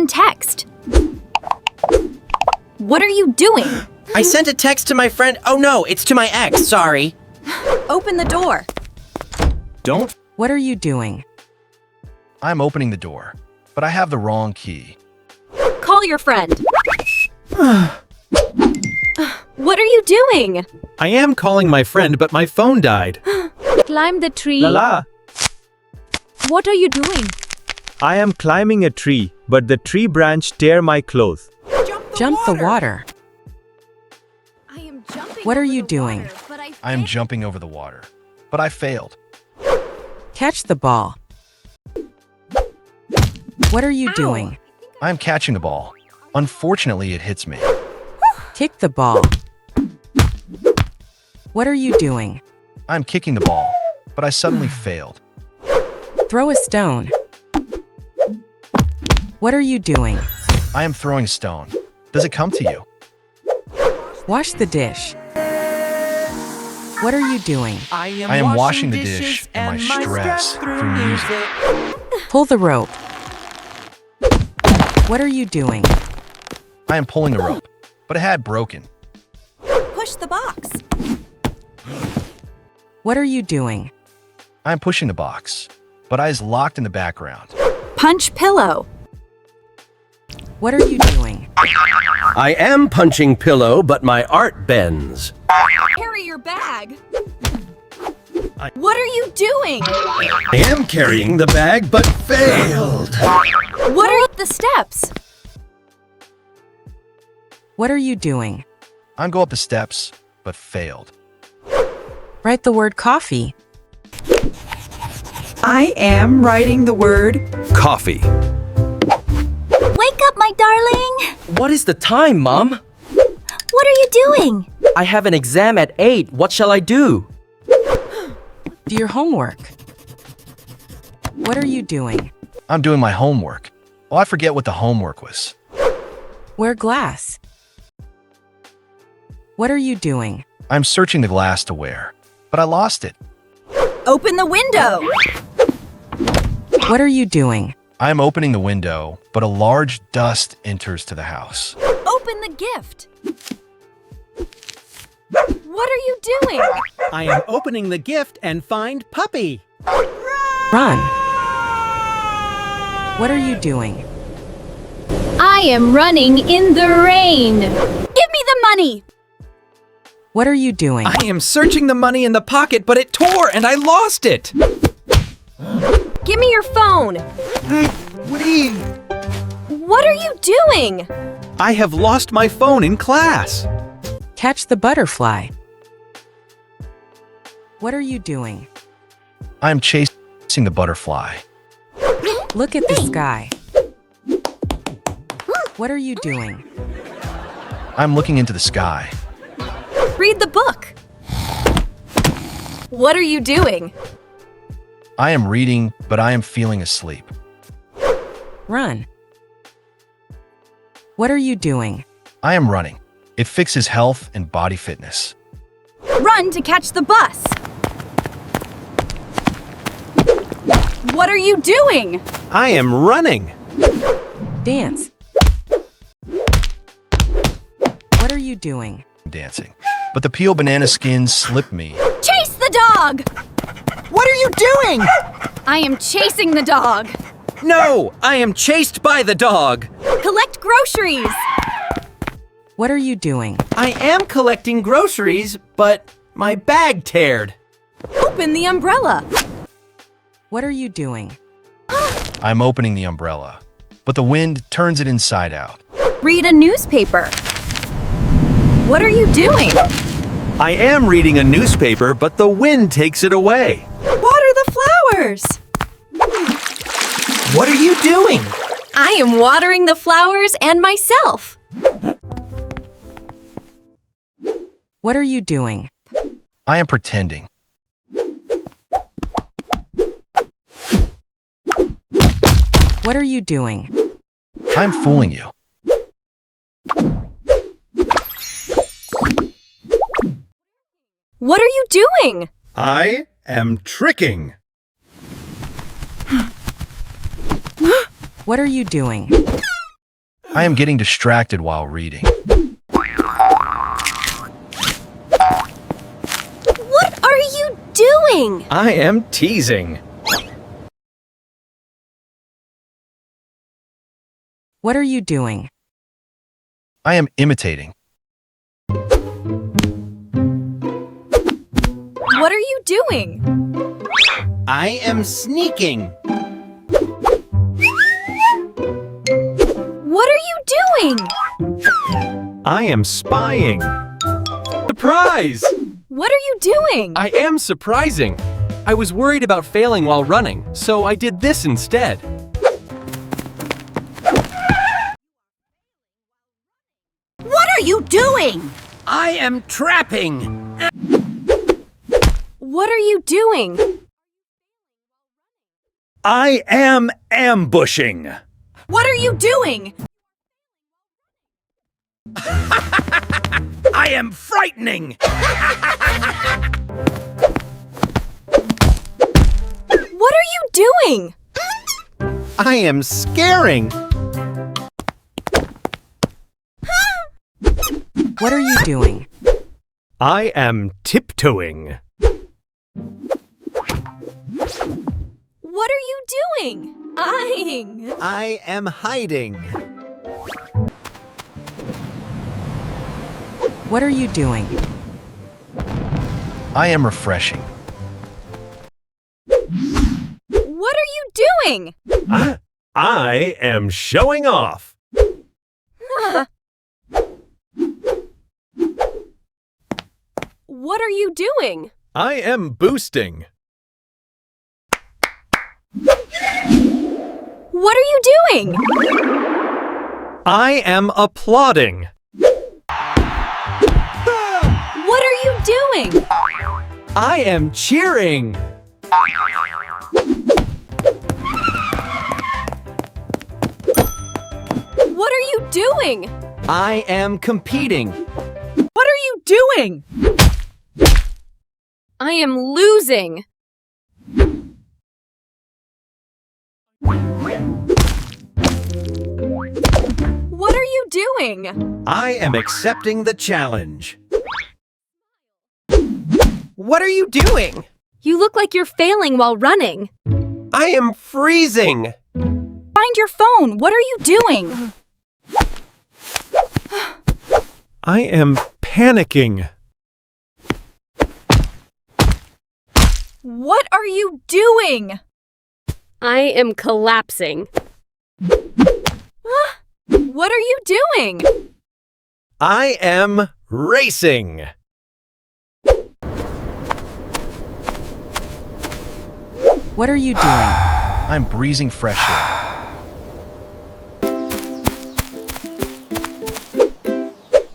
important text. What are you doing? I sent a text to my friend. Oh no, it's to my ex, sorry. Open the door. Don't. What are you doing? I'm opening the door, but I have the wrong key. Call your friend. What are you doing? I am calling my friend, but my phone died. Climb the tree. La. What are you doing? I am climbing a tree, but the tree branch tear my clothes. Jump the water. I am jumping. What are over you the doing? water, but I am jumping over the water, but I failed. Catch the ball. What are you doing? I am catching the ball. Unfortunately, it hits me. Kick the ball. What are you doing? I'm kicking the ball, but I suddenly failed. Throw a stone. What are you doing? I am throwing a stone. Does it come to you? Wash the dish. What are you doing? I am washing the dish and my stress through music. Pull the rope. What are you doing? I am pulling the rope, but it had broken. push the box. What are you doing? I am pushing the box, but I is locked in the background. Punch pillow. What are you doing? I am punching pillow, but my art bends. Carry your bag. What are you doing? I am carrying the bag, but failed. What are the steps? What are you doing? I go up the steps, but failed. Write the word coffee. I am writing the word Coffee. Wake up, my darling. What is the time, Mom? What are you doing? I have an exam at 8. What shall I do? Do your homework. What are you doing? I'm doing my homework. Oh, I forget what the homework was. Wear glass. What are you doing? I'm searching the glass to wear, but I lost it. Open the window. What are you doing? I am opening the window, but a large dust enters to the house. Open the gift. What are you doing? I am opening the gift and find puppy. Run. What are you doing? I am running in the rain. Give me the money. What are you doing? I am searching the money in the pocket, but it tore and I lost it. Give me your phone. What are you doing? I have lost my phone in class. Catch the butterfly. What are you doing? I am chasing the butterfly. Look at the sky. What are you doing? I'm looking into the sky. Read the book. What are you doing? I am reading, but I am feeling asleep. Run. What are you doing? I am running. It fixes health and body fitness. Run to catch the bus. What are you doing? I am running. Dance. What are you doing? Dancing. But the peel banana skin slipped me. Chase the dog. What are you doing? I am chasing the dog. No, I am chased by the dog. Collect groceries. What are you doing? I am collecting groceries, but my bag teared. Open the umbrella. What are you doing? I'm opening the umbrella, but the wind turns it inside out. Read a newspaper. What are you doing? I am reading a newspaper, but the wind takes it away. Water the flowers. What are you doing? I am watering the flowers and myself. What are you doing? I am pretending. What are you doing? I'm fooling you. What are you doing? I am tricking. What are you doing? I am getting distracted while reading. What are you doing? I am teasing. What are you doing? I am imitating. What are you doing? I am sneaking. What are you doing? I am spying. Surprise! What are you doing? I am surprising. I was worried about failing while running, so I did this instead. What are you doing? I am trapping. What are you doing? I am ambushing. What are you doing? I am frightening. What are you doing? I am scaring. What are you doing? I am tiptoeing. What are you doing? Eyeing. I am hiding. What are you doing? I am refreshing. What are you doing? I am showing off. What are you doing? I am boosting. What are you doing? I am applauding. What are you doing? I am cheering. What are you doing? I am competing. What are you doing? I am losing. What are you doing? I am accepting the challenge. What are you doing? You look like you're failing while running. I am freezing. Find your phone. What are you doing? I am panicking. What are you doing? I am collapsing. What are you doing? I am racing. What are you doing? I'm breathing fresh air.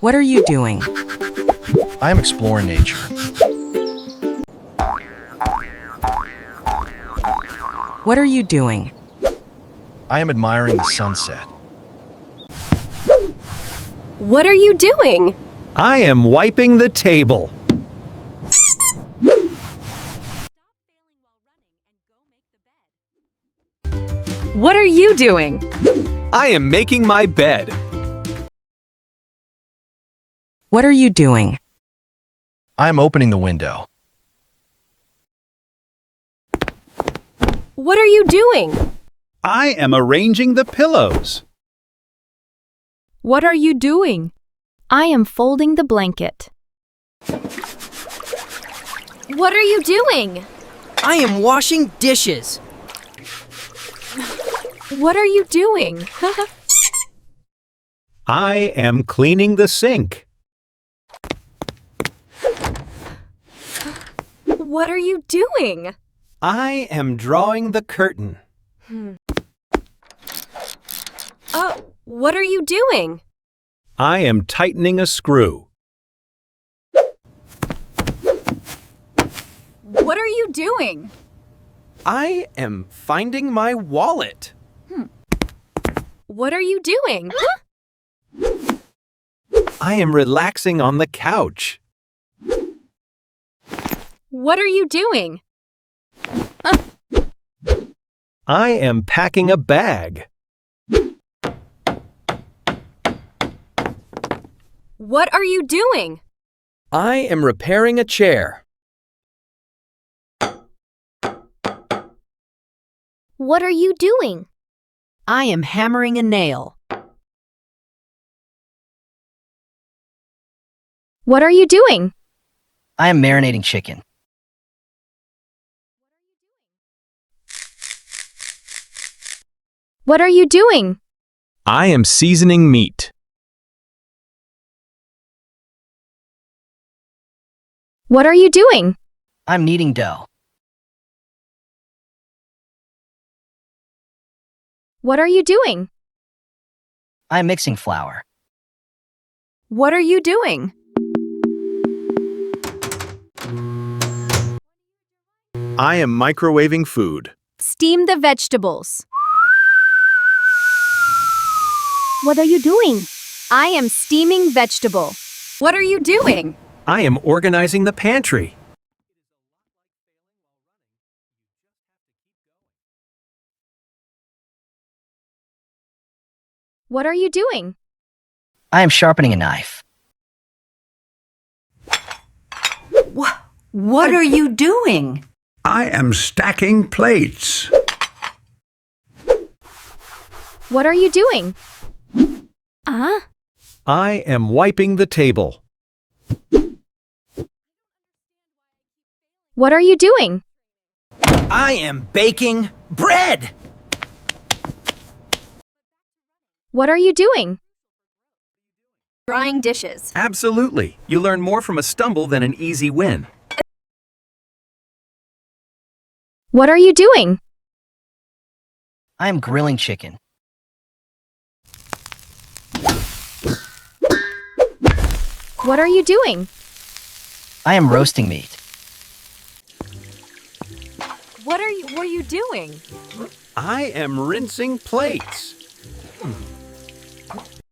What are you doing? I am exploring nature. What are you doing? I am admiring the sunset. What are you doing? I am wiping the table. What are you doing? I am making my bed. What are you doing? I am opening the window. What are you doing? I am arranging the pillows. What are you doing? I am folding the blanket. What are you doing? I am washing dishes. What are you doing? I am cleaning the sink. What are you doing? I am drawing the curtain. What are you doing? I am tightening a screw. What are you doing? I am finding my wallet. What are you doing? I am relaxing on the couch. What are you doing? I am packing a bag. What are you doing? I am repairing a chair. What are you doing? I am hammering a nail. What are you doing? I am marinating chicken. What are you doing? I am seasoning meat. What are you doing? I'm kneading dough. What are you doing? I'm mixing flour. What are you doing? I am microwaving food. Steam the vegetables. What are you doing? I am steaming vegetable. What are you doing? I am organizing the pantry. What are you doing? I am sharpening a knife. What are you doing? I am stacking plates. What are you doing? I am wiping the table. What are you doing? I am baking bread. What are you doing? Drying dishes. Absolutely. You learn more from a stumble than an easy win. What are you doing? I am grilling chicken. What are you doing? I am roasting meat. What are you doing? I am rinsing plates.